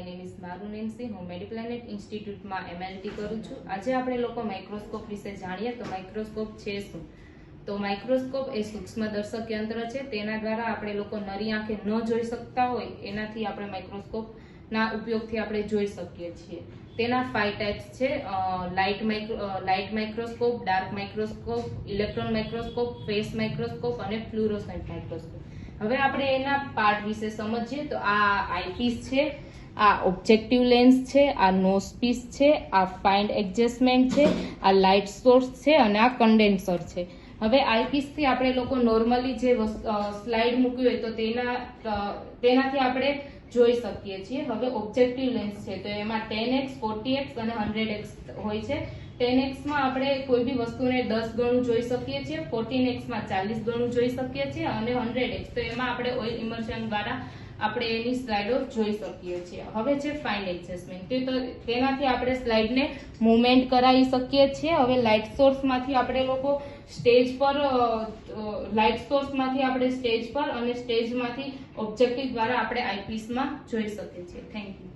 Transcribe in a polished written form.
My name is મારું Nancy. હું મેડીપ્લેનેટ ઇન્સ્ટિટ્યૂટમાં MLT કરું છું. આજે આપણે લોકો માઇક્રોસ્કોપ વિશે જાણીએ તો માઇક્રોસ્કોપ છે શું? તો માઇક્રોસ્કોપ એ સૂક્ષ્મદર્શક યંત્ર છે. તેના દ્વારા આપણે લોકો નરી આંખે ન જોઈ શકતા હોય એનાથી આપણે માઇક્રોસ્કોપના ઉપયોગથી આપણે જોઈ શકીએ છીએ. તેના 5 ટાઈપ્સ છે: light microscope, dark microscope, electron microscope, face microscope અને ફ્લુરોસન્ટ માઇક્રોસ્કોપ. હવે આપણે એના પાર્ટ વિશે સમજીએ તો આ આઈપીસ છે, આ ઓબ્જેક્ટિવ લેન્સ છે, આ નોઝપીસ છે, આ ફાઇન્ડ એડજસ્ટમેન્ટ છે, આ લાઇટ સોર્સ છે અને આ કન્ડેન્સર છે. હવે આઈપીસ થી આપણે લોકો નોર્મલી જે સ્લાઇડ મૂકી હોય તો તેનાથી આપણે જોઈ શકીએ છીએ. હવે ઓબ્જેક્ટિવ લેન્સ છે તો એમાં 10x, 40x અને 100x હોય છે. 10x માં આપણે કોઈ બી વસ્તુને 10 ગણું જોઈ શકીએ છીએ, 14x માં 40 ગણું જોઈ શકીએ છીએ અને 100x તો એમાં આપણે ઓઇલ ઇમર્શન દ્વારા આપણે એની સ્લાઇડો જોઈ શકીએ છીએ. હવે છે ફાઇન એડજસ્ટમેન્ટ, તો તેનાથી આપણે સ્લાઇડને મૂવમેન્ટ કરાવી શકીએ છીએ. હવે લાઇટ સોર્સમાંથી આપણે લોકો સ્ટેજ પર અને સ્ટેજમાંથી ઓબ્જેક્ટિવ દ્વારા આપણે આઈપીસમાં જોઈ શકીએ છીએ. Thank you.